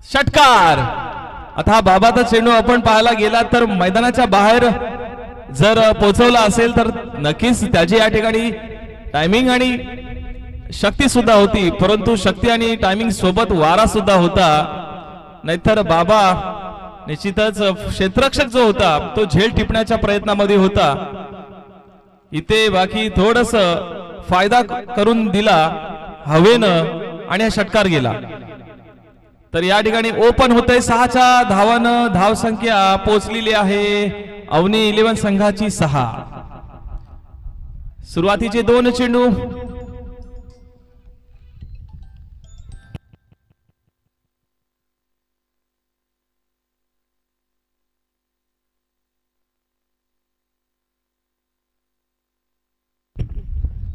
षटकार। आता हा बाबाचा चेंडू आपण पाहायला गेला तर मैदानाच्या बाहेर जर पोहोचवला असेल तर नक्कीच त्याची या ठिकाणी टायमिंग आणि शक्ती सुद्धा होती, परंतु शक्ती आणि टायमिंग सोबत वारा सुद्धा होता, नाहीतर बाबा निश्चितच क्षेत्ररक्षक जो होता तो झेल टिपण्याच्या प्रयत्नामध्ये होता। इथे बाकी थोडस फायदा करून दिला हवेनं आणि हा षटकार गेला। तर या ठिकाणी ओपन होतंय 6च्या धावानं धावसंख्या पोहोचलेली आहे अवनी 11 संघाची 6। सुरुवातीचे 2 चेंडू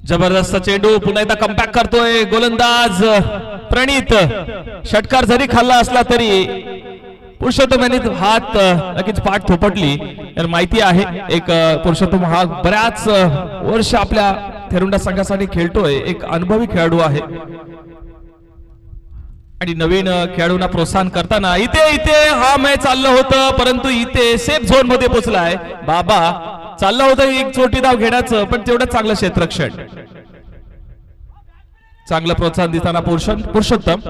जबरदस्त चेंडू पुन्हा एकदा कमबॅक करतोय गोलंदाज प्रणित। षटकार जरी खाल्ला असला तरी पुरुषोत्तम यांनी हात नक्कीच पाठ थोपटली। तर माहिती आहे एक पुरुषोत्तम हा बऱ्याच वर्ष आपल्या थेरुंडा संघासाठी खेळतोय, एक अनुभवी खेळाडू आहे आणि नवीन खेळाडूंना प्रोत्साहन करताना इथे हा मॅच चाललं होतं, परंतु इथे सेफ झोन मध्ये पोहोचलाय बाबा। चाललं होतं एक छोटी धाव घेण्याचं, पण तेवढं चांगलं क्षेत्ररक्षण, चांगलं प्रोत्साहन देताना पुरुषोत्तम।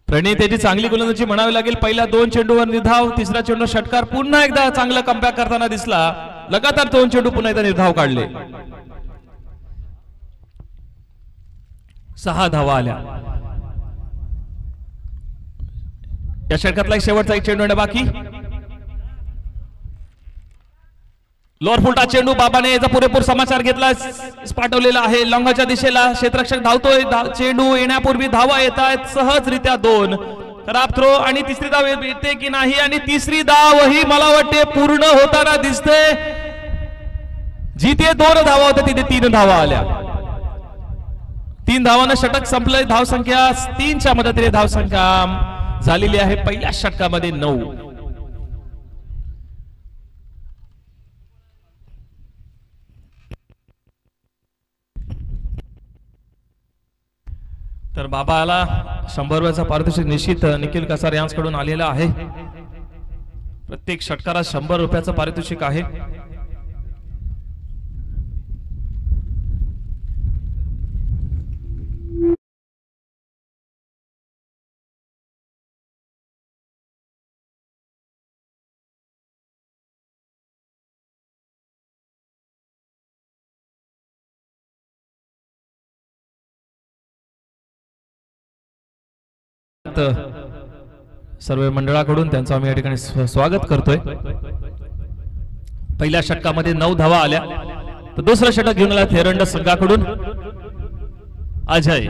प्रणित याची चांगली गोलंदाजी म्हणावी लागेल। पहिल्या 2 चेंडूवर निर्धाव, तिसरा चेंडू षटकार, पुन्हा एकदा चांगला कमबॅक करताना दिसला। लगातार 2 चेंडू पुन्हा एकदा निर्धाव काढले, 6 धावा आल्या। या षटकातला शेवटचा एक चेंडू बाकी। लोअर फुलटा चेंडू बाबाने याचा पुरेपूर समाचार घेतला, पाठवलेला आहे लॉंगाच्या दिशेला। क्षेत्ररक्षक धावतोय, चेंडू येण्यापूर्वी धावा येतात सहजरित्या 2। खराब थ्रो आणि तिसरी धाव येते की नाही, आणि तिसरी धाव ही मला वाटते पूर्ण होताना दिसते। जिथे 2 धावा होत्या तिथे 3 धावा आल्या। 3 धावांना षटक संपलंय। धावसंख्या 3च्या मदतीने धावसंख्या झालेली आहे पहिल्या षटकामध्ये 9। तर बाबाला 100 रुपयाचा पारितोषिक निश्चित निखिल कसार यांच्याकडून आलेला आहे। प्रत्येक षटकारात 100 रुपयाचं पारितोषिक आहे। सर्व मंडळाकडून त्यांचं आम्ही या ठिकाणी स्वागत करतोय। पहिल्या षटकामध्ये 9 धावा आल्या, तर दुसरं षटक घेऊन आला थेरंडा संघाकडून अजय।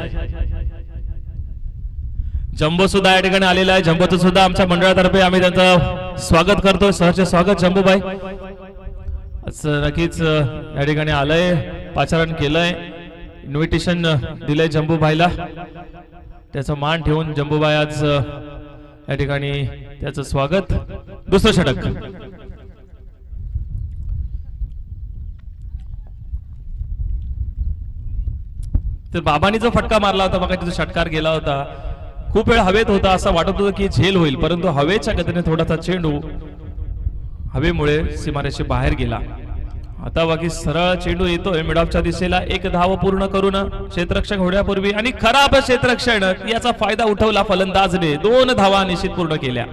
जंबो सुद्धा या ठिकाणी आलेला आहे। जंबोचं सुद्धा आमच्या मंडळातर्फे आम्ही त्यांचं स्वागत करतोय। सहर्ष स्वागत जंबूबाई। नक्कीच या ठिकाणी आलंय, पाचारण केलंय, इन्व्हिटेशन दिलंय जंबूबाईला। त्याचा मान ठेवून जंबूबाई आज या ठिकाणी त्याचं स्वागत। दुसरं षटक तर बाबांनी जो फटका मारला होता बघा, तिचा षटकार गेला होता, खूप वेळ हवेत होता, असं वाटत होतं की झेल होईल, परंतु हवेच्या गतीने थोडासा चेंडू हवेमुळे सीमारेषे बाहेर गेला। आता बाकी सरळ चेंडू येतोय मिडऑफच्या दिशेला। 1 धाव पूर्ण करून क्षेत्ररक्षक होण्यापूर्वी आणि खराब क्षेत्ररक्षण याचा फायदा उठवला फलंदाजने। 2 धावा निश्चित पूर्ण केल्या।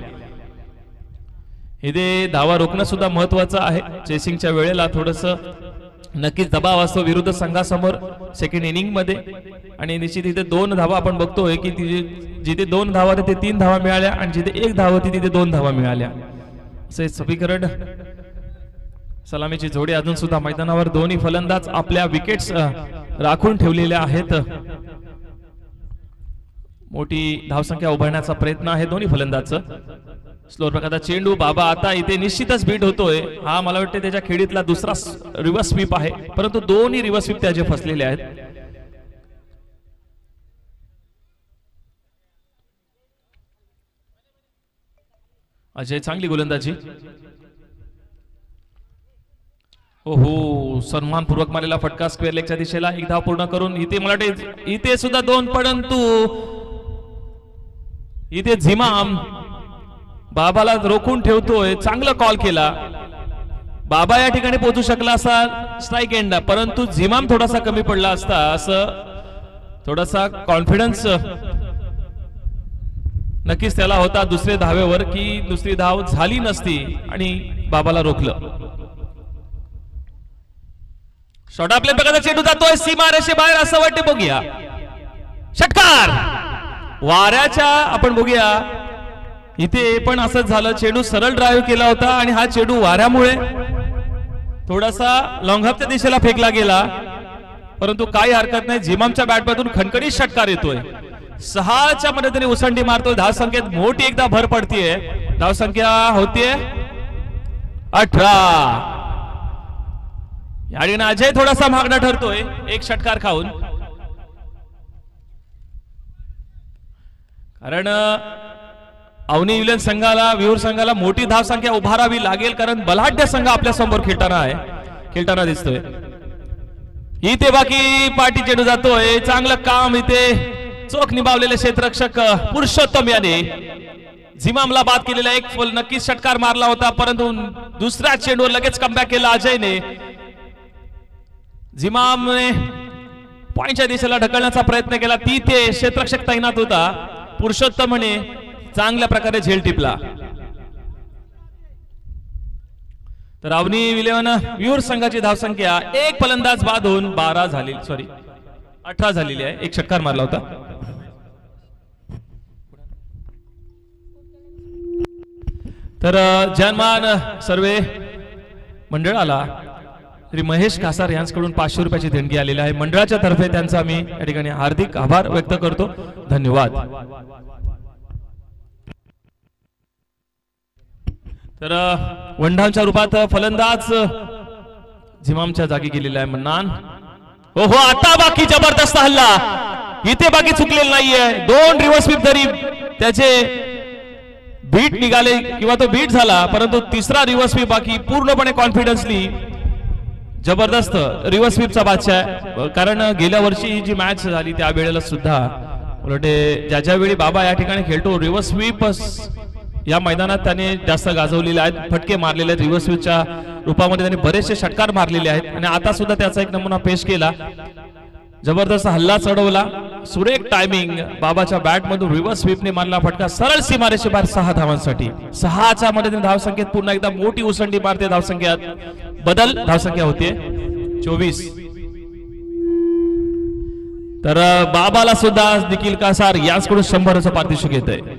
इथे धावा रोखणं सुद्धा महत्वाचं आहे। चेसिंगच्या वेळेला थोडस नक्कीच दबाव असतो विरुद्ध संघासमोर सेकंड इनिंग मध्ये, आणि निश्चित इथे 2 धावा आपण बघतोय की जिथे 2 धावा तिथे 3 धावा मिळाल्या, आणि जिथे 1 धाव होती तिथे 2 धावा मिळाल्या। असे समीकरण सलामीची जोडी अजून सुद्धा मैदानावर। दोन्ही फलंदाज आपल्या विकेट्स राखून ठेवलेल्या आहेत। मोठी धावसंख्या उभारण्याचा प्रयत्न आहे दोन्ही फलंदाजचा। स्लोअर प्रकारचा चेंडू बाबा आता इथे निश्चितच बीट होतोय। हा मला वाटते त्याच्या खेळीतला दुसरा रिव्हर्स स्वीप आहे, परंतु दोन्ही रिव्हर्स स्वीप त्याचे फसलेले आहेत। अजय चांगली गोलंदाजी। हो, सन्मानपूर्वक मारलेला फटका स्क्वेअर लेगच्या दिशेला. एक धाव पूर्ण करून इथे मला वाटते इथे सुद्धा 2, परंतु इथे झिमाम बाबाला रोखून ठेवतोय. चांगला कॉल केला. बाबा या ठिकाणी पोहोचू शकला असा स्ट्राईक एंडला, परंतु झिमाम थोडासा कमी पडला असता असं थोडासा कॉन्फिडन्स नक्कीच त्याला होता दुसरे धावेवर की दुसरी धाव झाली नसती आणि बाबाला रोखलं. शॉट आपल्या प्रकारचा चेंडू जातोय सीमा रेषेबाहेर असं वाटते. बघूया षटकार वाऱ्याच्या. आपण बघूया इथे पण असंच झालं. चेंडू सरळ ड्राईव्ह केला होता आणि हा चेंडू वाऱ्यामुळे थोडासा लॉंगहपच्या दिशेला फेकला गेला, परंतु काही हरकत नाही. झिमामच्या बॅटमधून खणखणीत षटकार येतोय. 6च्या मदतीने उसंडी मारतोय. धाव संख्येत मोठी एकदा भर पडतीये. धाव संख्या होतीये 18. या ठिकाणी अजय थोडासा मागणा ठरतोय एक षटकार खाऊन, कारण अवनी विलन संघाला विहूर संघाला मोठी धाव संख्या उभारावी लागेल, कारण बलाढ्य संघ आपल्या समोर खेळताना दिसतोय. इथे बाकी पाठी चेंडू जातोय. चांगलं काम इथे चोख निभावलेले क्षेत्ररक्षक पुरुषोत्तम याने झिमामला बाद केलेला एक फुल नक्कीच षटकार मारला होता, परंतु दुसऱ्या चेंडूवर लगेच कमबॅक केला अजयने. झिमामने पॉइंटच्या दिशेला ढकलण्याचा प्रयत्न केला. तिथे क्षेत्ररक्षक तैनात होता. पुरुषोत्तमने चांगल्या प्रकारे झेल टिपला. तर अवनी विलेवन विहूर संघाची धावसंख्या एक फलंदाज बाद होऊन 18 झालेली आहे. एक षटकार मारला होता. तर जनमान सर्वे मंडळाला श्री महेश कासार यांच्याकडून 500 रुपयाची देणगी आलेली आहे. मंडळाच्या तर्फे त्यांचा मी या ठिकाणी हार्दिक आभार व्यक्त करतो. धन्यवाद. तर वंडांच्या रूपात फलंदाज झिमामच्या जागी गेलेला आहे मन्नान. हो आता बाकी जबरदस्त हल्ला. इथे बाकी चुकलेला नाहीये. 2 रिव्हर्स स्वीप जरी त्याचे बीट निघाले किंवा तो बीट झाला, परंतु तिसरा रिव्हर्स स्वीप बाकी पूर्णपणे कॉन्फिडन्सली जबरदस्त रिव्हर्स स्वीपचा बादशाह. कारण गेल्या वर्षी ही जी मॅच झाली त्या वेळेला सुद्धा उलटे ज्या वेळी बाबा या ठिकाणी खेळतो रिव्हर्स स्वीप या मैदानात त्याने जास्त गाजवलेले आहेत. फटके मारलेले आहेत. रिव्हर्स स्वीपच्या रूपामध्ये त्याने बरेचसे षटकार मारलेले आहेत आणि आता सुद्धा त्याचा एक नमुना पेश केला. जबरदस्त हल्ला चढवला. सुरेख टायमिंग. बाबाच्या बॅट मधून रिव्हर्स स्वीपने मारला फटका सरळ सीमारेषे बाहेर 6 धावांसाठी. 6च्या मदतीने धावसंख्येत पुन्हा एकदा मोठी उसंडी मारते. धावसंख्येत बदल. धावसंख्या होते 24. तर बाबाला सुद्धा निखिल कासार यांच्याकडून 100चं पारितोषिक येत आहे.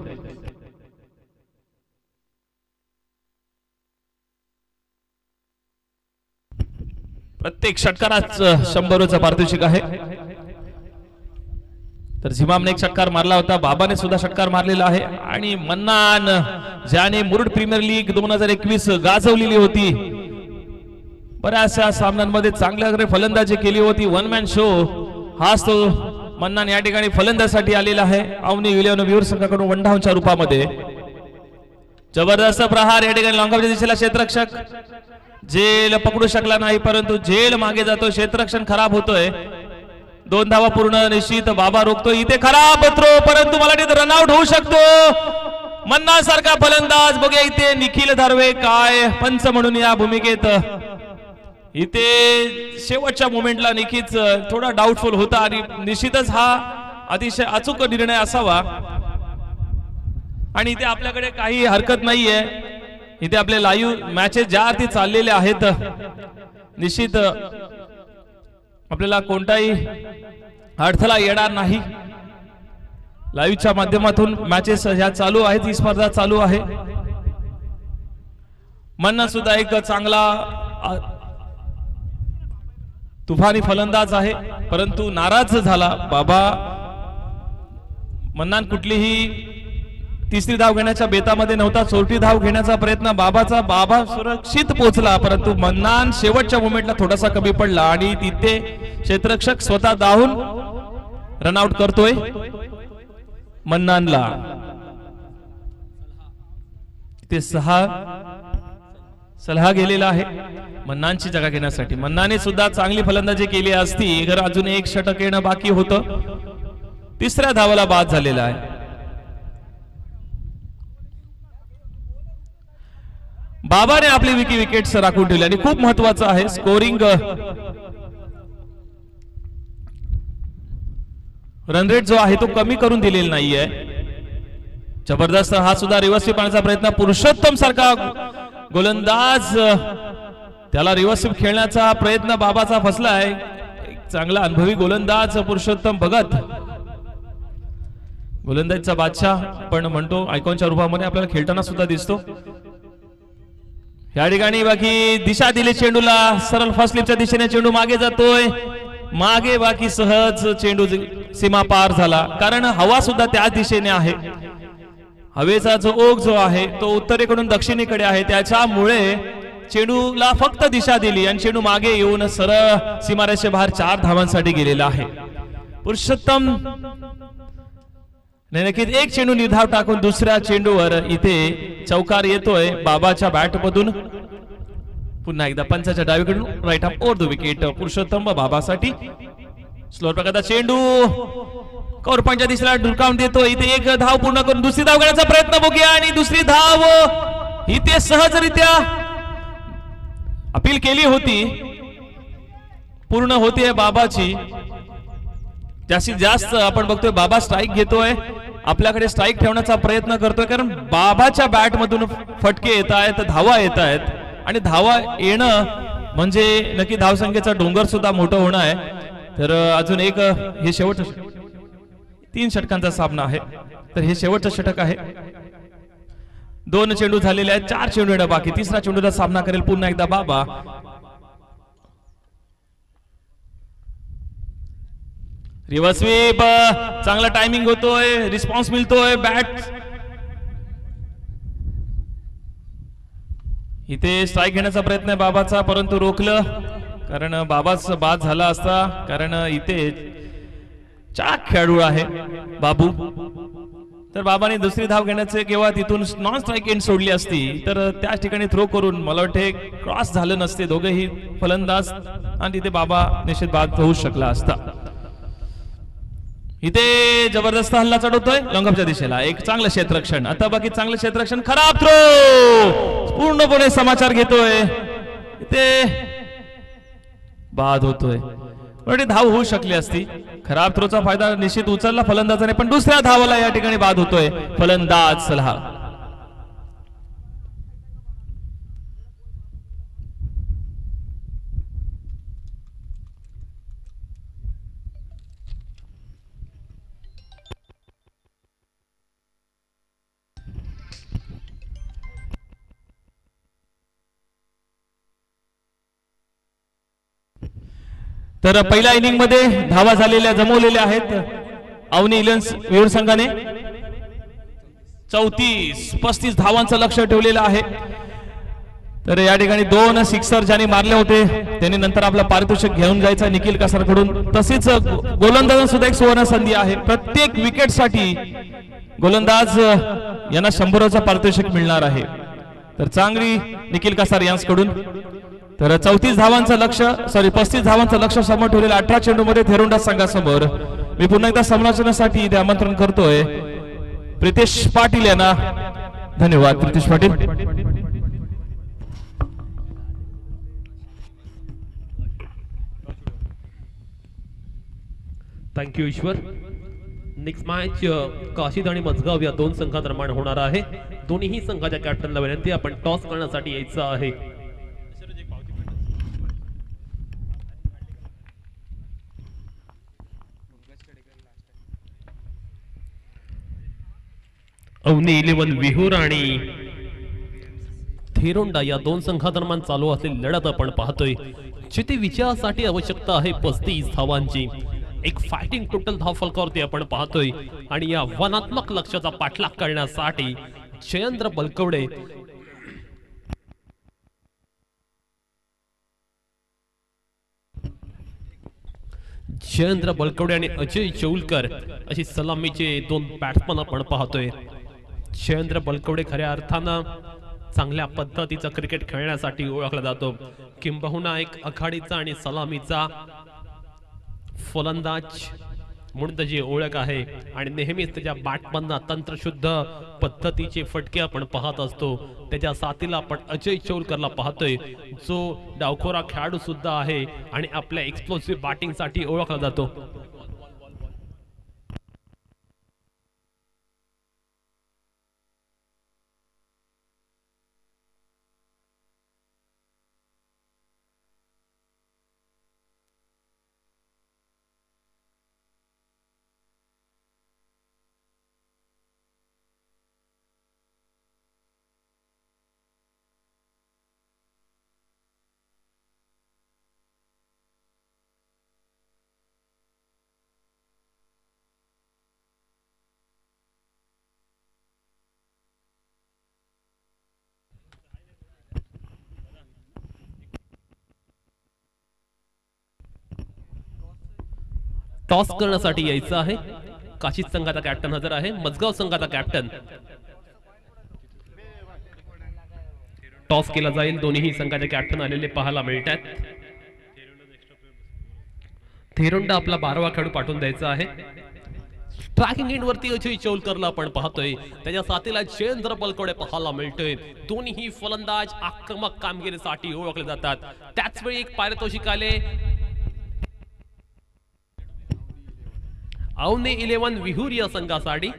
प्रत्येक षटकारात 100चं पारितोषिक आहे. तर झिमामने एक षटकार मारला होता. बाबाने सुद्धा षटकार मारलेला आहे. आणि मन्नान ज्याने मुरुड प्रीमियर लीग 2021 गाजवलेली होती, बऱ्याचशा सामन्यांमध्ये चांगल्या फलंदाजी केली होती. 1 मॅन शो हाच तो मन्नान या ठिकाणी फलंदाजीसाठी आलेला आहे. अवनी विलेवन विहूर संघाकडून वंडावच्या रूपामध्ये जबरदस्त प्रहार. या ठिकाणी लॉंगॉफच्या दिशेला क्षेत्ररक्षक झेल पकडू शकला नाही, परंतु झेल मागे जातो. क्षेत्ररक्षण खराब होतोय. 2 धावा पूर्ण निश्चित. बाबा रोखतो. इथे खराब थ्रो, परंतु मला तिथे रनआउट होऊ शकतो. मन्नान सारखा फलंदाज. बघूया इथे निखिल धारवे काय पंच म्हणून या भूमिकेत. इथे शेवटच्या मोमेंटला निखिल थोडा डाऊटफुल होता आणि निश्चितच हा अतिशय अचूक निर्णय असावा. आणि इथे आपल्याकडे काही हरकत नाहीये. इथे आपले लाईव्ह मॅचेस ज्या अर्थी चाललेले आहेत, निश्चित आपल्याला कोणताही अडथळा येणार नाही. लाईव्हच्या माध्यमातून मॅचेस ह्या चालू आहेत. ही स्पर्धा चालू आहे. मन्नान सुद्धा एक चांगला तुफानी फलंदाज आहे, परंतु नाराज झाला बाबा. मन्नान कुठलीही तिसरी धाव घेण्याच्या बेतामध्ये नव्हता. 4थी धाव घेण्याचा प्रयत्न बाबा सुरक्षित पोहोचला, परंतु मन्नान शेवटच्या मोमेंटला थोडासा कमी पडला आणि तिथे क्षेत्ररक्षक स्वतः धावून रनआउट करतोय मन्नानला. ते 6 सलहा गेलेला आहे. मन्नांची जागा घेण्यासाठी. मन्नाने सुद्धा चांगली फलंदाजी केली असती तर अजून एक षटक येणं बाकी होतं. तिसऱ्या धावाला बाद झालेला आहे. बाबाने आपली विकेट्स राखून ठेवली आणि खूप महत्वाचं आहे स्कोरिंग रन रेट जो आहे तो कमी करून दिलेला नाहीये. जबरदस्त हा सुद्धा रिव्हर्सिव्ह पाहण्याचा प्रयत्न. पुरुषोत्तम सारखा गोलंदाज त्याला रिव्हर्सिव्ह खेळण्याचा प्रयत्न बाबाचा फसलाय. एक चांगला अनुभवी गोलंदाज पुरुषोत्तम भगत, गोलंदाजीचा बादशाह पण म्हणतो आयकॉनच्या रूपामध्ये आपल्याला खेळताना सुद्धा दिसतो. या ठिकाणी बाकी दिशा दिली चेंडूला, सरळ फर्स्ट स्लिपच्या दिशेने चेंडू मागे जातोय. मागे बाकी सहज चेंडू सीमा पार झाला, कारण हवा सुद्धा त्याच दिशेने आहे. हवेचा जो ओघ जो आहे तो उत्तरेकडून दक्षिणेकडे आहे, त्याच्यामुळे चेंडूला फक्त दिशा दिली आणि चेंडू मागे येऊन सरळ सीमारेषे बाहेर 4 धावांसाठी गेलेला आहे. पुरुषोत्तम नक्कीच एक चेंडू निर्धाव टाकून दुसऱ्या चेंडूवर इथे चौकार येतोय बाबाच्या बॅटमधून. पुन्हा एकदा पंचाच्या डावीकडून right half over the wicket Purushottam बाबासाठी. स्लोअर प्रकारचा चेंडू कव्हर पॉइंटच्या दिशेला ढुरकावून देतो. इथे एक धाव पूर्ण करून दुसरी धाव घेण्याचा प्रयत्न बघूया आणि दुसरी धाव इथे सहजरित्या अपील केली होती, पूर्ण होतीये बाबाची. जास्तीत जास्त आपण बघतोय बाबा स्ट्राईक घेतोय, आपल्याकडे स्ट्राईक ठेवण्याचा प्रयत्न करतोय, कारण बाबाच्या बॅट मधून फटके येत आहेत, धावा येत आहेत आणि धावा येणं म्हणजे नक्की धावसंख्येचा डोंगर सुद्धा मोठं होणं आहे. तर अजून एक हे शेवटचं 3 षटकांचा सामना आहे, तर हे शेवटचं षटक आहे. 2 चेंडू झालेले आहेत, 4 चेंडू येणं बाकी. तिसरा चेंडूचा सामना करेल पुन्हा एकदा बाबा. रिव्हर्स स्वीप, चांगला टायमिंग होतोय, रिस्पॉन्स मिळतोय. बॅट इथे स्ट्राईक घेण्याचा प्रयत्न आहे बाबाचा, परंतु रोखलं, कारण बाबाच बाद झाला असता, कारण इथे चाक खेळाडू आहे बाबू. तर बाबाने दुसरी धाव घेण्याचे किंवा तिथून नॉन स्ट्राईक एंड सोडली असती तर त्याच ठिकाणी थ्रो करून मला वाटते क्रॉस झालं नसते दोघेही फलंदाज आणि तिथे बाबा निश्चित बाद होऊ शकला असता. इथे जबरदस्त हल्ला चढवतोय लॉंगअपच्या दिशेला, एक चांगलं क्षेत्ररक्षण. आता बाकी चांगलं क्षेत्ररक्षण, खराब थ्रो, पूर्णपणे समाचार घेतोय, इथे बाद होतोय. धाव होऊ शकली असती, खराब थ्रोचा फायदा निश्चित उचलला फलंदाजाने, पण दुसऱ्या धावाला या ठिकाणी बाद होतोय फलंदाज सलहा. तर पहिल्या इनिंग मध्ये धावा झालेल्या जमवलेल्या आहेत अवनी इलेव्हन्स विरुर संघाने. 34-35 धावांचं लक्ष ठेवलेलं आहे. तर या ठिकाणी 2 सिक्सर ज्यांनी मारले होते त्यांनी नंतर आपला पारितोषिक घेऊन जायचा निखिल कासारकडून. तसेच गोलंदाजांना सुद्धा एक सुवर्ण संधी आहे, प्रत्येक विकेटसाठी गोलंदाज यांना 100चं पारितोषिक मिळणार आहे. तर चांगली निखिल कासार यांच्याकडून. तर 34 धावांचं लक्ष 35 धावांचं लक्ष समोर ठेवलेलं 18 चेंडू मध्ये थेरुंडा संघासमोर. मी पुन्हा एकदा समालोचनासाठी इथे आमंत्रण करतोय प्रितेश पाटील यांना. धन्यवाद प्रितेश पाटील. थँक्यू ईश्वर. नेक्स्ट मॅच काशीद आणि मजगाव या 2 संघांदरम्यान होणार आहे. दोन्ही संघाच्या कॅप्टनला विनंती, आपण टॉस करण्यासाठी यायचं आहे. अवनी इलेव्हन विहुर आणि थेरोंडा या 2 संघांदरम्यान चालू असलेली लढत आपण पाहतोय, जिथे विजयासाठी आवश्यकता आहे 35 धावांची. एक फायटिंग टोटल धाव फलकावरती आपण पाहतोय आणि या आव्हानात्मक लक्ष्याचा पाठलाग करण्यासाठी जयेंद्र बलकवडे आणि अजय चौलकर अशी सलामीचे 2 बॅट्समन आपण पाहतोय. जयेंद्र बलकवडे खऱ्या अर्थानं चांगल्या पद्धतीचं क्रिकेट खेळण्यासाठी ओळखला जातो, किंबहुना एक आघाडीचा आणि सलामीचा फलंदाज म्हणून त्याची ओळख आहे आणि नेहमीच त्याच्या बॅटमधनं तंत्रशुद्ध पद्धतीचे फटके आपण पाहत असतो. त्याच्या साथीला आपण अजय चौलकरला पाहतोय, जो डावखोरा खेळाडू सुद्धा आहे आणि आपल्या एक्सप्लोसिव्ह बॅटिंगसाठी ओळखला जातो. टॉस करण्यासाठी यायचं आहे. काशीद संघाचा कॅप्टन हजर आहे. मजगाव संघाचा कॅप्टन. टॉस केला जाईल. दोन्ही संघाचे कॅप्टन आलेले पाहायला मिळतात. थेरोंडा आपला 12वा खेळाडू पाठवून द्यायचा आहे. ट्रॅकिंग एंड वरती अजय चौलकरला आपण पाहतोय, त्याच्या साथीला जयेंद्र बलकवडे पाहायला मिळतोय. दोन्ही फलंदाज आक्रमक कामगिरीसाठी ओळखले जातात. त्याचवेळी एक पारितोषिक आले अवनी 11 विहूर या संघासाठी.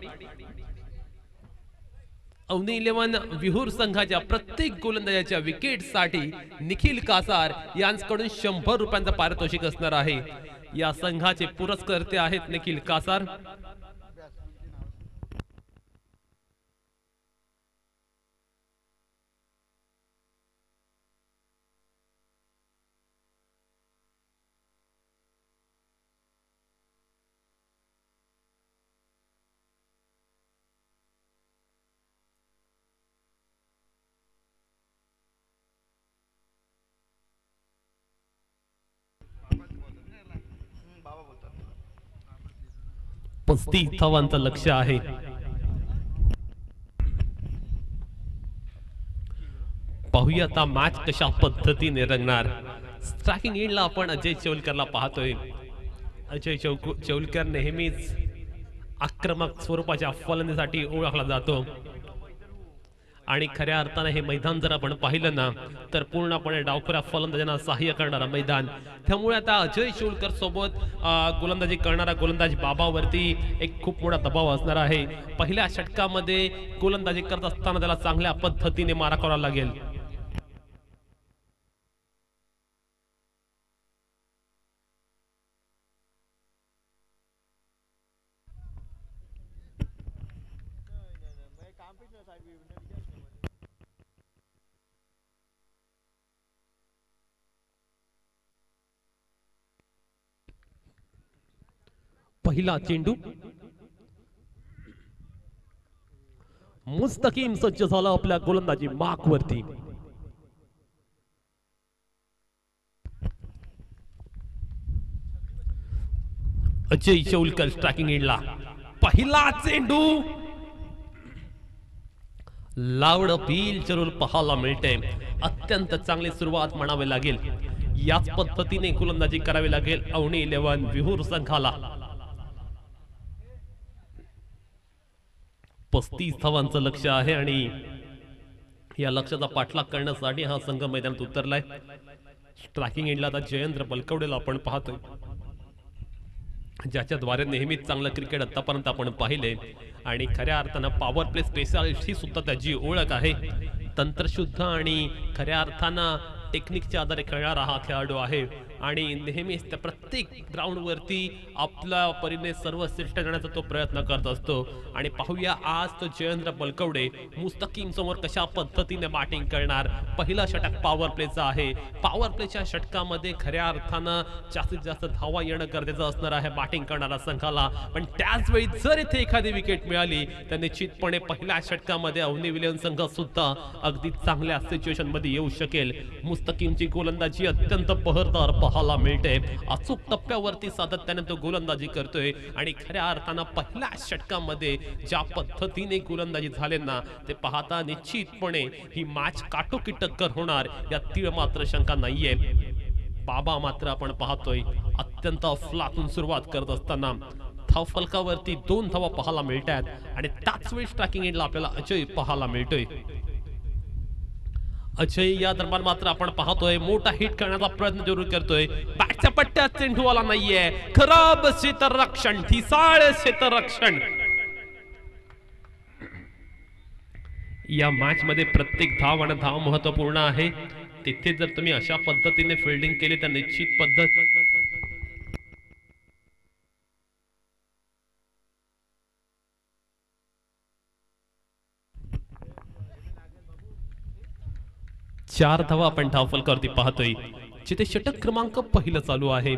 अवनी 11 विहूर संघाच्या प्रत्येक गोलंदाजाच्या विकेटसाठी निखिल कासार यांच्याकडून 100 रुपयांचं पारितोषिक असणार आहे. या संघाचे पुरस्कर्ते आहेत निखिल कासार. पस्तीस धावांचं लक्ष आहे. पाहूया आता मॅच कशा पद्धतीने रंगणार. स्ट्रायकिंग एंडला आपण अजय चौलकरला पाहतोय. अजय चौलकर नेहमीच आक्रमक स्वरूपाच्या फलंदाजीसाठी ओळखला जातो आणि खऱ्या अर्थाने हे मैदान जर आपण पाहिलं ना तर पूर्णपणे डावखोऱ्या फलंदाजांना सहाय्य करणारा मैदान. त्यामुळे आता अजय चौलकर सोबत गोलंदाजी करणारा गोलंदाज बाबावरती एक खूप मोठा दबाव असणार आहे. पहिल्या षटकामध्ये गोलंदाजी करत असताना त्याला चांगल्या पद्धतीने मारा करावा लागेल. पहिला चेंडू मुस्तकीम सज्ज झाला आपल्या गोलंदाजी मार्क वरती. अजय चौलकर स्ट्रायकिंग एंडला. पहिला चेंडू लावड पील जरूर पाहायला मिळते. अत्यंत चांगली सुरुवात म्हणावी लागेल. याच पद्धतीने गोलंदाजी करावी लागेल अवनी 11 विहूर संघाला. 35 धावांचं लक्ष आहे आणि या लक्ष्याचा पाठलाग करण्यासाठी हा संघ मैदानात उतरलाय. स्ट्रायकिंग एंडला आता जयेंद्र बलकवडेला आपण पाहतोय, ज्याच्याद्वारे नेहमीच चांगलं क्रिकेट आतापर्यंत आपण पाहिले आणि खऱ्या अर्थानं पॉवर प्ले स्पेशालिस्ट ही सुद्धा त्याची ओळख आहे. तंत्रशुद्ध आणि खऱ्या अर्थानं टेक्निकच्या आधारे खेळणारा हा खेळाडू आहे आणि नेहमीच त्या प्रत्येक ग्राउंडवरती आपल्या परीने सर्व श्रेष्ठ करण्याचा तो प्रयत्न करत असतो. आणि पाहूया आज तो जयेंद्र बलकवडे मुस्तकीम समोर कशा पद्धतीने बॅटिंग करणार. पहिला षटक पॉवर प्लेचा आहे. पॉवर प्लेच्या षटकामध्ये खऱ्या अर्थानं जास्तीत जास्त धावा येणं गरजेचं असणार आहे बॅटिंग करणारा संघाला. पण त्याच वेळी जर इथे एखादी विकेट मिळाली तर निश्चितपणे पहिल्या षटकामध्ये अवनी विलियम संघ सुद्धा अगदी चांगल्या सिच्युएशन मध्ये येऊ शकेल. मुस्तकीमची गोलंदाजी अत्यंत बहरदार पाहायला मिळते. अचूक टप्प्यावरती सातत्याने तो गोलंदाजी करतोय आणि खऱ्या अर्थानं पहिल्या षटकामध्ये ज्या पद्धतीने गोलंदाजी झाले ना ते पाहता निश्चितपणे ही मॅच काटोकी टक्कर होणार यात तीळ मात्र शंका नाहीये. बाबा मात्र आपण पाहतोय अत्यंत अफलातून सुरुवात करत असताना धाव फलकावरती 2 धावा पाहायला मिळतात आणि त्याच वेळी स्ट्रायकिंग एंडला आपल्याला अजय पाहायला मिळतोय. अजय या दरम्यान मात्र आपण पाहतोय मोठा हिट करण्याचा प्रयत्न जरूर करतोय. बॅटच्या पट्ट्यात चेंडू आला नाहीये. खराब क्षेत्ररक्षण, ठिसाळ क्षेत्ररक्षण. या मॅच मध्ये प्रत्येक धाव आणि धाव महत्वपूर्ण आहे. तिथे जर तुम्ही अशा पद्धतीने फिल्डिंग केली तर निश्चित पद्धत चार धावा आपण धावफलकावरती पाहतोय जिथे षटक क्रमांक पहिलं चालू आहे.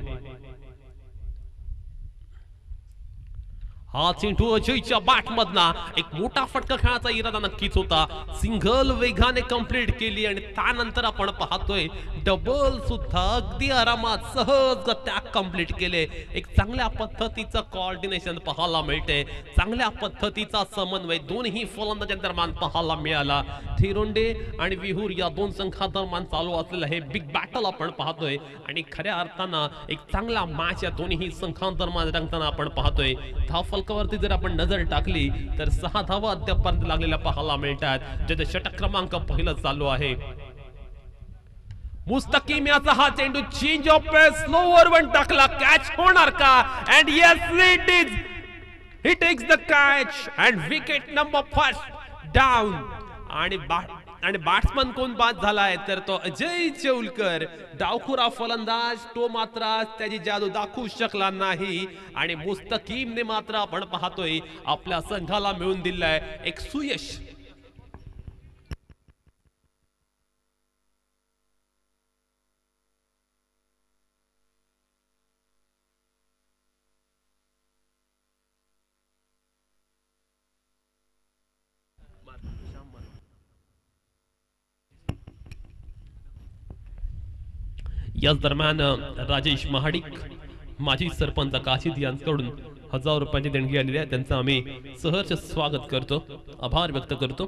हा चेंडू अजयच्या बॅट मधला एक मोठा फटका खेळायचा इरादा नक्कीच होता. सिंगल वेगाने कंप्लीट केली आणि त्यानंतर आपण पाहतोय डबल सुद्धा अगदी आरामात सहजगत्या कंप्लीट केले. एक चांगल्या पद्धतीचं कोऑर्डिनेशन पाहायला मिळते. चांगल्या पद्धतीचा समन्वय दोन्ही फलंदाजांदरम्यान पाहायला मिळाला. थिरोंडे आणि विहूर या दोन संघादरम्यान चालू असलेलं हे बिग बॅटल आपण पाहतोय आणि खऱ्या अर्थानं एक चांगला मॅच या दोन्ही संघांदरम्यान रंगताना आपण पाहतोय. धावफलकावरती जर आपण नजर टाकली तर 6 धावा अद्यापर्यंत लागलेल्या पाहायला मिळतात जिथे षटक क्रमांक पहिलं चालू आहे. मुस्तकीम याचा हा चेंडू change of pace slower one टाकला. कॅच होणार का? And yes it is. He takes the catch and wicket number first down. आणि बॅट्समन कोण बाद झालाय तर तो अजय चौलकर. डावखुरा फलंदाज तो मात्र त्याची जादू दाखवू शकला नाही आणि मुस्तकीमने मात्र आपण पाहतोय आपल्या संघाला मिळून दिलाय एक सुयश. याच दरम्यान राजेश महाडिक माजी सरपंच काशीद यांच्याकडून 1000 रुपयांची देणगी आलेली आहे. त्यांचं आम्ही सहर्ष स्वागत करतो, आभार व्यक्त करतो.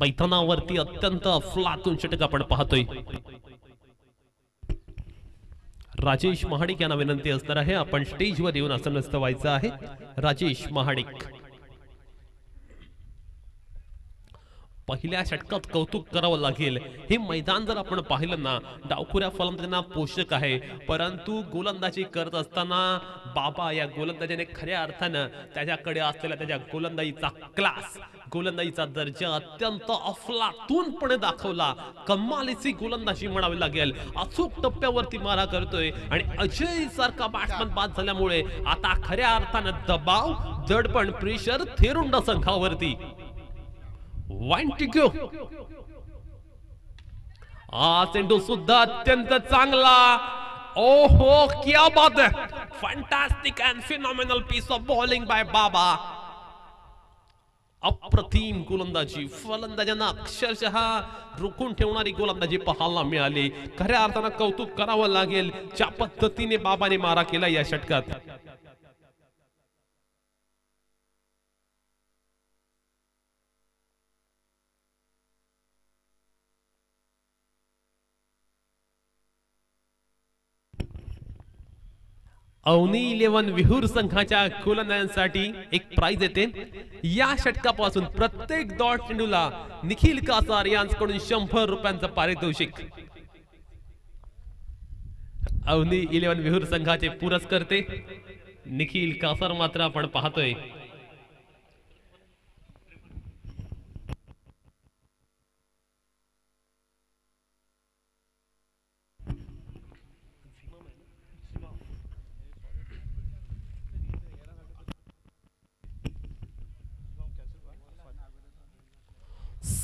मैदानावरती अत्यंत अफलातून षटक आपण पाहतोय. राजेश महाडिक यांना विनंती असणार आहे आपण स्टेजवर येऊन आसनस्थ व्हायचं आहे. राजेश महाडिक. पहिल्या षटकात कौतुक करावं लागेल. हे मैदान जर आपण पाहिलं ना डावखुऱ्या फलंदाजांना पोषक आहे परंतु गोलंदाजी करत असताना बाबा या गोलंदाजाने खऱ्या अर्थानं त्याच्याकडे असलेला त्याच्या गोलंदाजीचा क्लास, गोलंदाजीचा दर्जा अत्यंत अफलातूनपणे दाखवला. कमालीची गोलंदाजी म्हणावी लागेल. अचूक टप्प्यावरती मारा करतोय आणि अजय सारखा बॅट्समन बाद झाल्यामुळे आता खऱ्या अर्थानं दबाव, दडपण, प्रेशर थेरुंडा संघावरती. चेंडू सुद्धा अत्यंत चांगला. ओहो क्या बात है. Fantastic and phenomenal piece of bowling by Baba. अप्रतिम गोलंदाजी. फलंदाजांना अक्षरशः रोखून ठेवणारी गोलंदाजी पाहायला मिळाली. खऱ्या अर्थानं कौतुक करावं लागेल ज्या पद्धतीने बाबाने मारा केला या षटकात. अवनी 11 विहूर संघाच्या गोलंदाजांसाठी एक प्राइज येते. या षटकापासून प्रत्येक डॉट चेंडूला निखिल कासार यांच्याकडून 100 रुपयांचं पारितोषिक. अवनी 11 विहूर संघाचे पुरस्कर्ते निखिल कासार मात्र आपण पाहतोय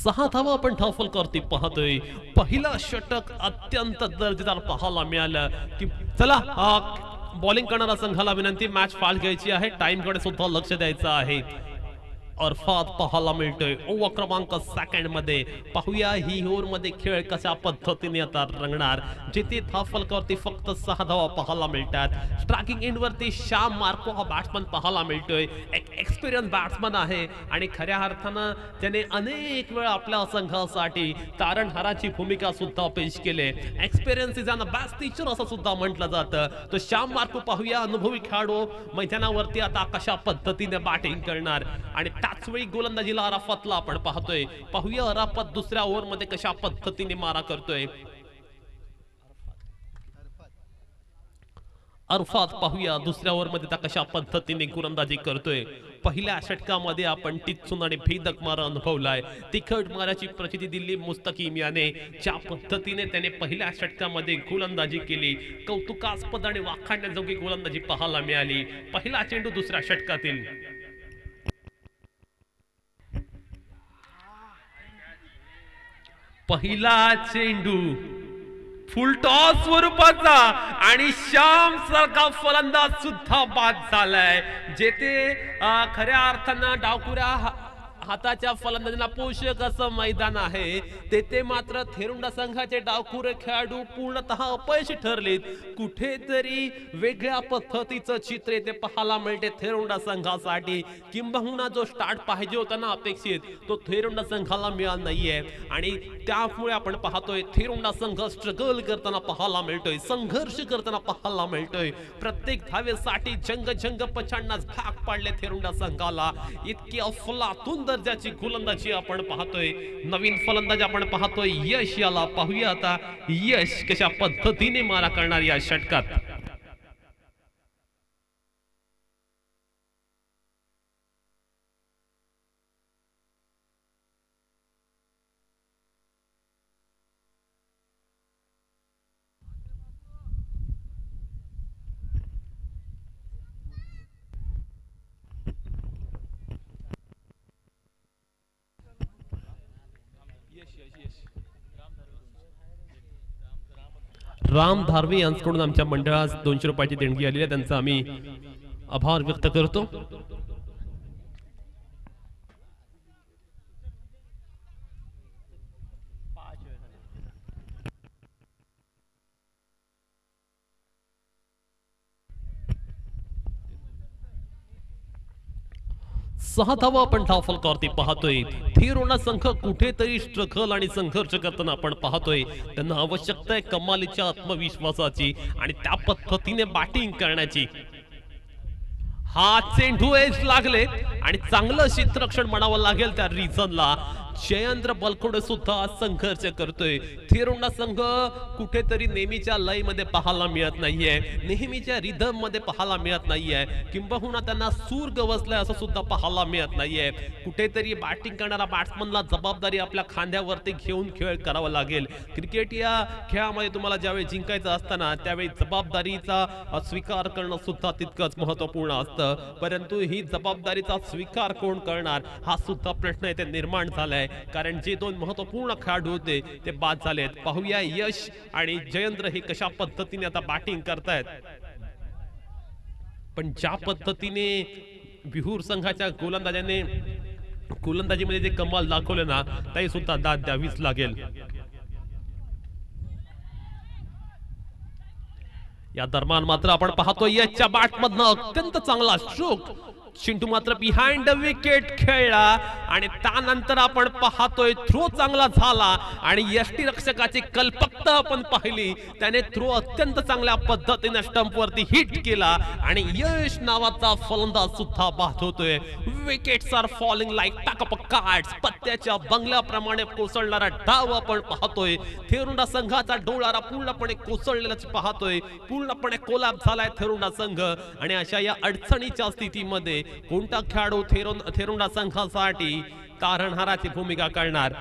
सहा धावा आपण धावफलकावरती पाहतोय. पहिला षटक अत्यंत दर्जेदार पाहायला मिळालं की चला बॉलिंग करणारा संघाला विनंती मॅच फाल घ्यायची आहे. टाइम कडे सुद्धा लक्ष द्यायचं आहे. अर्थात पाहायला मिळतोय ओव्हर क्रमांक सेकंड मध्ये. पाहूया ही ओव्हर मध्ये खेळ कशा पद्धतीने आता रंगणार. जिथे धावफलकावरती फक्त 6 धावा पाहायला मिळतात. स्ट्रायकिंग एंड वरती श्याम मार्को हा बॅट्समन पाहायला मिळतोय. एक एक्सपिरियन्स बॅट्समन आहे आणि खऱ्या अर्थानं त्याने अनेक वेळा आपल्या संघासाठी तारणहाराची भूमिका सुद्धा पेश केली. Experience is a best teacher असं सुद्धा म्हटलं जातं. तो श्याम मार्को पाहूया अनुभवी खेळाडू मैदानावरती आता कशा पद्धतीने बॅटिंग करणार. आणि त्याच वेळी गोलंदाजीला अराफतला आपण पाहतोय. पाहूया अराफत दुसऱ्या ओव्हर मध्ये कशा पद्धतीने मारा करतोय. अरफात पाहूया दुसऱ्या ओव्हर मध्ये त्या कशा पद्धतीने गोलंदाजी करतोय. पहिल्या षटकामध्ये आपण टिच्चून आणि भेदक मारा अनुभवलाय. तिखट माराची प्रचिती दिली मुस्तकीम याने. ज्या पद्धतीने त्याने पहिल्या षटकामध्ये गोलंदाजी केली कौतुकास्पद आणि वाखाणण्याजोगी गोलंदाजी पाहायला मिळाली. पहिला चेंडू दुसऱ्या षटकातील. पहिला चेंडू फुलटॉस स्वरूपाचा आणि श्याम सारखा फलंदाज सुद्धा बाद झालाय. जेथे खऱ्या अर्थानं डावखुऱ्या हाताच्या फलंदाजांना पोषक असं मैदान आहे तेथे मात्र थेरुंडा संघाचे डावखुरे खेळाडू पूर्णतः अपयशी ठरलेत. कुठेतरी वेगळ्या पद्धतीचं चित्र येथे पाहायला मिळते थेरुंडा संघासाठी. किंबहुना जो स्टार्ट पाहिजे होता ना अपेक्षित तो थेरुंडा संघाला मिळाला नाहीये आणि त्यामुळे आपण पाहतोय थेरुंडा संघ स्ट्रगल करताना पाहायला मिळतोय. संघर्ष करताना पाहायला मिळतोय. प्रत्येक धावेसाठी जंग पछाडण्यास भाग पाडले थेरुंडा संघाला. इतकी अफलातून दर्जाची गोलंदाजी आपण पाहतोय. नवीन फलंदाज आपण पाहतोय यश याला. पाहूया आता यश कशा पद्धतीने मारा करणार या षटकात. राम धारवे यांच्याकडून आमच्या मंडळास 200 रुपयाची देणगी आलेली आहे. त्यांचा आम्ही आभार व्यक्त करतो. सहा धावा आपण धावफलकावरती पाहतोय. थेरुंडा संघ कुठेतरी स्ट्रगल आणि संघर्ष करताना आपण पाहतोय. त्यांना आवश्यकता आहे कमालीच्या आत्मविश्वासाची आणि त्या पद्धतीने बॅटिंग करण्याची. हा चेंडू एज लागले आणि चांगलं क्षेत्ररक्षण म्हणावं लागेल त्या रिझनला. जयेंद्र बलकोडे सुद्धा संघर्ष करतोय. थेरुंडा संघ कुठेतरी नेहमीच्या लय मध्ये पाहायला मिळत नाहीये. नेहमीच्या रिदम मध्ये पाहायला मिळत नाहीये. किंबहुना त्यांना सूर गवसलाय असं सुद्धा पाहायला मिळत नाहीये. कुठेतरी बॅटिंग करणारा बॅट्समनला जबाबदारी आपल्या खांद्यावरती घेऊन खेळ करावा लागेल. क्रिकेट या खेळामध्ये तुम्हाला ज्यावेळी जिंकायचं असताना त्यावेळी जबाबदारीचा स्वीकार करणं सुद्धा तितकंच महत्वपूर्ण असतं. परंतु ही जबाबदारीचा स्वीकार कोण करणार हा सुद्धा प्रश्न इथे निर्माण झालाय. कारण जे दोन महत्वपूर्ण खेळाडू होते ते बाद झालेत. पाहूया यश आणि जयेंद्र हे कशा पद्धतीने आता बॅटिंग करतायत. पण ज्या पद्धतीने बिहूर संघाच्या गोलंदाजाने गोलंदाजीमध्ये जे कमाल दाखवले ना त्याही सुद्धा दाद द्यावीच लागेल. या दरम्यान मात्र आपण पाहतोय यशच्या बॅटमधनं अत्यंत चांगला स्ट्रोक. चिंटू मात्र बिहाइंड द विकेट खेळला आणि त्यानंतर आपण पाहतोय थ्रो चांगला झाला आणि यष्टीरक्षकाची कल्पकता आपण पाहिली. त्याने थ्रो अत्यंत चांगल्या पद्धतीने स्टंप वरती हिट केला आणि यश नावाचा फलंदाज सुद्धा बाद होतोय. Wickets are falling like pack of cards. पत्त्याच्या बंगल्याप्रमाणे कोसळणारा डाव आपण पाहतोय. थेरुंडा संघाचा डोळारा पूर्णपणे कोसळलेला पाहतोय. पूर्णपणे कोलॅप्स झालाय थेरुंडा संघ आणि अशा या अडचणीच्या स्थितीमध्ये कोणता खेळाडू थेरुंडा संघासाठी तारणहाराची भूमिका करणार.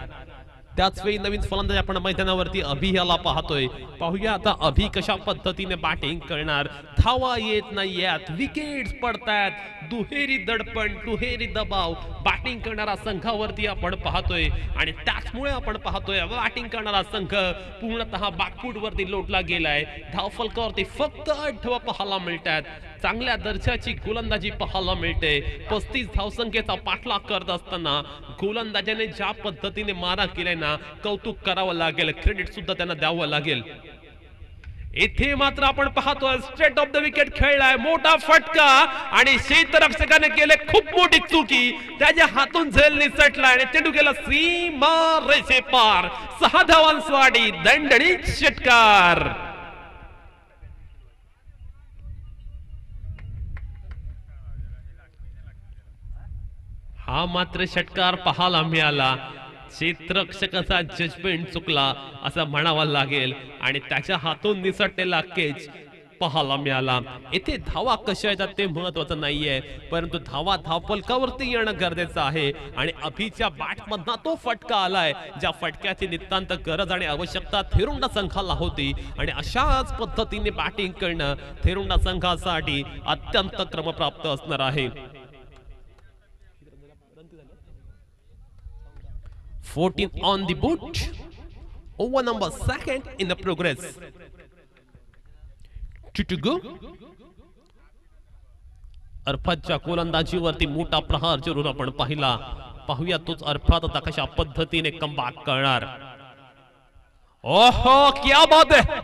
त्याच वेळी नवीन फलंदाज आपण मैदानावरती अभि याला पाहतोय. पाहूया आता अभि कशा पद्धतीने बॅटिंग करणार. धावा येत नाहीयेत, विकेट्स पडतायत, दुहेरी दडपण, दुहेरी दबाव बॅटिंग करणारा संघावरती आपण पाहतोय आणि त्याचमुळे आपण पाहतोय बॅटिंग करणारा संघ पूर्णतः बॅकफूट वरती लोटला गेलाय. धावफलकावरती फक्त 8 धावा पाहायला मिळतात. चांगल्या दर्जाची गोलंदाजी पाहायला मिळते. 35 धावसंख्येचा पाठलाग करत असताना गोलंदाजाने ज्या पद्धतीने मारा केलाय ना, कौतुक करावं लागेल, क्रेडिट सुद्धा त्यांना द्यावं लागेल. इथे मात्र आपण पाहतोय स्ट्रेट ऑफ द विकेट खेळलाय, मोठा फटका आणि क्षेत्ररक्षकाने केले खूप मोठी चुकी. त्याच्या हातून झेल निसटला आणि चेंडू गेला सीमा रेषे पार. 6 धावांसाठी दणदणीत षटकार. हा मात्र षटकार पाहायला मिळाला. क्षेत्ररक्षकाचा जजमेंट चुकला असं म्हणावं लागेल आणि त्याच्या हातून निसटलेला केच पाहायला मिळाला. येथे धावा कशा येतात ते महत्वाचं नाहीये, परंतु धावा धावफलकावरती येणं गरजेचं आहे. आणि अभिच्या बॅट मधना तो फटका आलाय, ज्या फटक्याची नितांत गरज आणि आवश्यकता थेरुंडा संघाला होती. आणि अशाच पद्धतीने बॅटिंग करणं थेरुंडा संघासाठी अत्यंत क्रमप्राप्त असणार आहे. 14 on the boot. Over number 2nd in the progress. 2 to go. अरफातच्या गोलंदाजीवरती मोठा प्रहार जरूर आपण पाहूया तोच अरफात आता कशा पद्धतीने कमबॅक करणार. ओहो क्या बात आहे.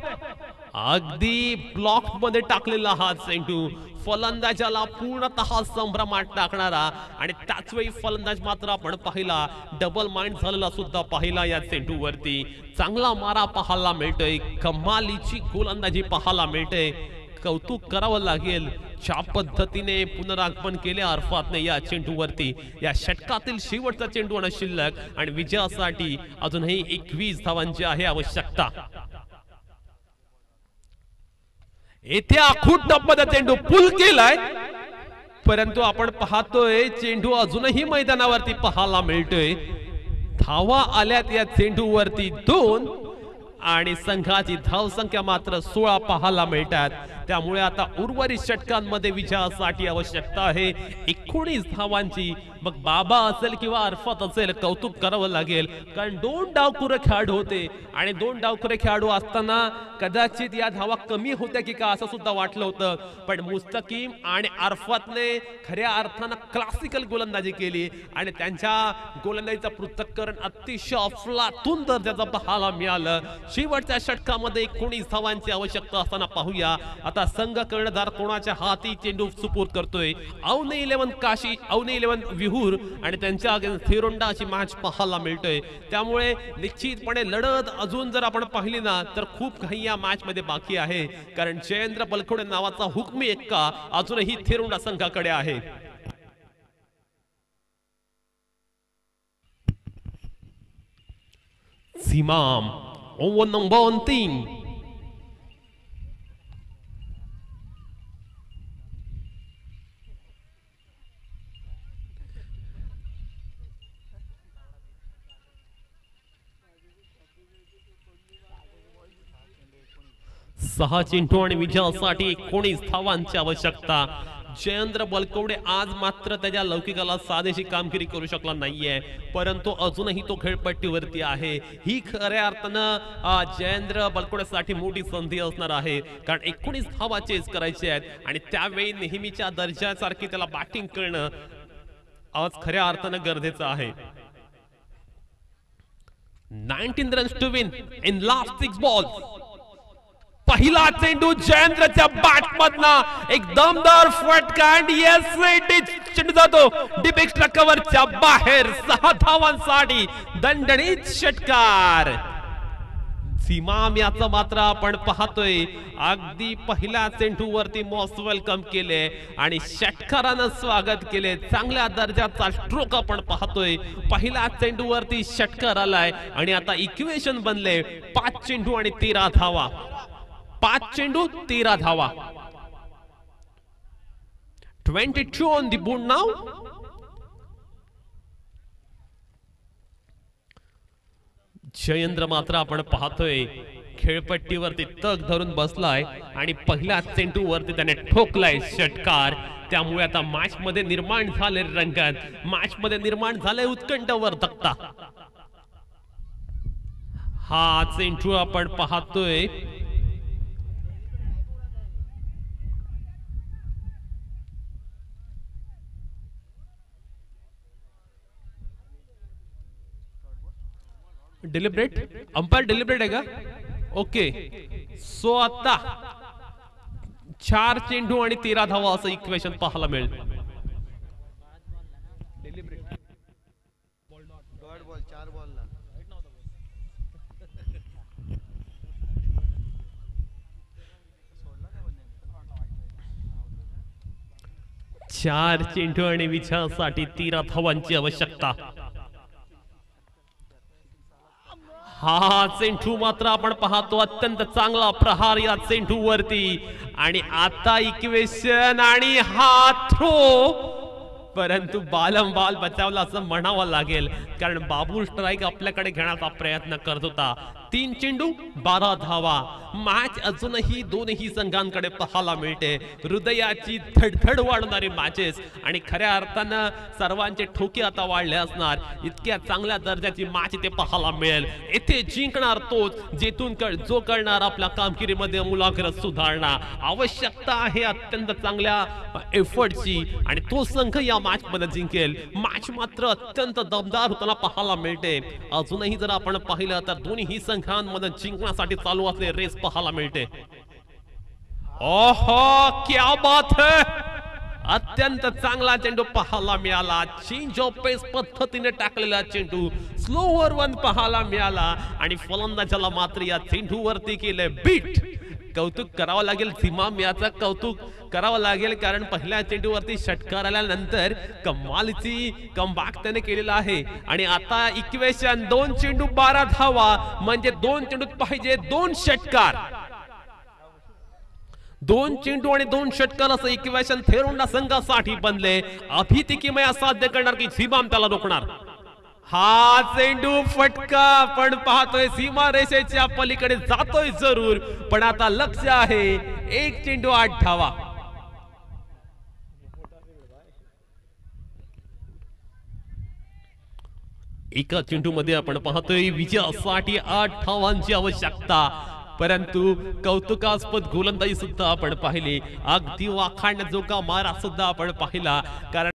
अगदी ब्लॉक मध्ये टाकलेला हा चेंडू फलंदाजाला पूर्णतः संभ्रमात टाकणारा. आणि त्याच वेळी फलंदाज मात्र आपण पाहिला डबल माइंड झालेला सुद्धा पाहिला. या चेंडूवरती चांगला मारा पाहायला मिळतोय, कमालीची गोलंदाजी पाहायला मिळते. कौतुक करावं लागेल ज्या पद्धतीने पुनरागमन केले अरफातने या चेंडूवरती. या षटकातील शेवटचा चेंडू आणि शिल्लक आणि विजयासाठी अजूनही 21 धावांची आहे आवश्यकता. येथे आखूट टप्प्याचा चेंडू पुल केलाय, परंतु आपण पाहतोय चेंडू अजूनही मैदानावरती पाहायला मिळतोय. धावा आल्यात या चेंडूवरती 2 आणि संघाची धावसंख्या मात्र 16 पाहायला मिळतात. त्यामुळे आता उर्वरित षटकांमध्ये विजयासाठी आवश्यकता आहे 19 धावांची. मग बाबा असेल किंवा अरफात असेल कौतुक करावं लागेल, कारण 2 डावखुरे खेळाडू होते आणि 2 डावखुरे खेळाडू असताना कदाचित या धावा कमी होत्या की का असं सुद्धा वाटलं होतं. पण मुस्तकीम आणि अरफातने खऱ्या अर्थानं क्लासिकल गोलंदाजी केली आणि त्यांच्या गोलंदाजीचं पृथक्करण अतिशय अफलातून दर्जाचं पाहायला मिळालं. शेवटच्या षटकामध्ये 19 धावांची आवश्यकता असताना पाहूया आता संघ कर्णधार कोणाच्या हाती चेंडू सुपूर्द करतोय. अवनी 11 काशी, अवनी 11 विहूर आणि त्यांच्या अगेन्स्ट थेरुंडा अशी मॅच पाहायला मिळतोय. त्यामुळे निश्चितपणे लढत अजून जर आपण पाहिली ना तर खूप काही या मॅच मध्ये बाकी आहे, कारण जयेंद्र बलखोडे नावाचा हुकमी एक्का अजूनही थेरुंडा संघाकडे आहे. सीमाम ओव्हर नंबर 3. सहा चेंडू आणि विजयासाठी 19 धावांची आवश्यकता. जयेंद्र बलकवडे आज मात्र त्याच्या लौकिकाला साधेशी कामगिरी करू शकला नाहीये, परंतु अजूनही तो खेळपट्टीवरती आहे. ही खऱ्या अर्थानं जयेंद्र बलकवडेसाठी मोठी संधी असणार आहे, कारण 19 धावा चेस करायचे आहेत आणि त्यावेळी नेहमीच्या दर्जासारखी त्याला बॅटिंग करणं आज खऱ्या अर्थानं गरजेचं आहे. 19 runs to win in last 6 balls. पहिला चेंडू जयेंद्रच्या बॅट मधना एक दमदार फटका आणि यस इट इज चेंडू जातो डीप एक्स्ट्रा कव्हरच्या बाहेर. 6 धावांसाठी दणदणीत षटकार. सीमाम याचा मात्र आपण पाहतोय अगदी पहिल्या चेंडूवरती मोस्ट वेलकम केले आणि षटकारानं स्वागत केले. चांगल्या दर्जाचा स्ट्रोक आपण पाहतोय. पहिल्या चेंडूवरती षटकार आलाय आणि आता इक्वेशन बनले 5 चेंडू आणि 13 धावा. 5 चेंडू 13 धावा. 22 on the board now. Jayendra मात्र आपण पाहतोय खेळपट्टीवरती तग धरून बसलाय आणि पहिल्या चेंडूवरती त्याने ठोकलाय षटकार. त्यामुळे आता मॅच मध्ये निर्माण झाले रंगत, मॅच मध्ये निर्माण झाले उत्कंठवर्धकता. हा चेंडू आपण पाहतोय डिलिब्रेट अंपायर डिलिब्रेट आहे का ओके सो आता 4 चेंडू आणि 13 धावा असं इक्वेशन पाहायला मिळेल. गॉड बॉल 4 बॉलला 4 चेंडू आणि विजयासाठी 13 धावांची आवश्यकता. हा चेंडू मात्र आपण पाहतो अत्यंत चांगला प्रहार या चेंडू वरती आणि आता इक्वेशन आणि हा थ्रो परंतु बालंबाल बचावला असं म्हणावं लागेल कारण बाबू स्ट्राईक आपल्याकडे घेण्याचा प्रयत्न करत होता. 3 चेंडू 12 धावा. मॅच अजूनही दोन्ही संघांकडे पाहायला मिळते. हृदयाची धडधड वाढणारी मॅचेस आणि खऱ्या अर्थानं सर्वांचे ठोके आता वाढले असणार. इतक्या चांगल्या दर्जाची मॅच इथे पाहायला मिळेल. येथे जिंकणार तोच जेथून जो करणार आपल्या कामगिरीमध्ये मुलाखत सुधारणा. आवश्यकता आहे अत्यंत चांगल्या एफर्टची आणि तो संघ या मॅच मध्ये जिंकेल. मॅच मात्र अत्यंत दमदार होताना पाहायला मिळते. अजूनही जर आपण पाहिलं तर दोन्ही संघांमध्ये जिंकण्यासाठी चालू असलेले रेस पाहायला मिळते. ओहो क्या बात है अत्यंत चांगला चेंडू पाहायला मिळाला. चेंज ऑफ पेस पद्धतीने टाकलेला चेंडू स्लोवर वन पाहायला मिळाला आणि फलंदाजाला मात्र या चेंडूवरती केले बीट. कौतुक करावं लागेल सीमा मियाचं कौतुक करावं लागेल कारण पहिल्या चेंडूवरती षटकार आल्यानंतर कमालीची कमबॅक त्याने केलेला आहे. आणि आता इक्वेशन 2 चेंडू 12 धावा म्हणजे 2 चेंडूत पाहिजे 2 षटकार. 2 चेंडू आणि 2 षटकार असं इक्वेशन थेरोंडा संघासाठी बनले. अभितिकीमय साध्य करणार की झिबाम त्याला रोखणार. हा चेंडू फटका पण पाहतोय सीमा रेषेच्या पलीकडे जातोय जरूर पण आता लक्ष आहे 1 चेंडू 8 धावा. एका चेंडू मध्ये आपण पाहतोय विजयासाठी 8 धावांची आवश्यकता. परंतु कौतुकास्पद गोलंदाजी सुद्धा आपण पाहिली. अगदी वाखाणण्याजोगा मारा सुद्धा आपण पाहिला कारण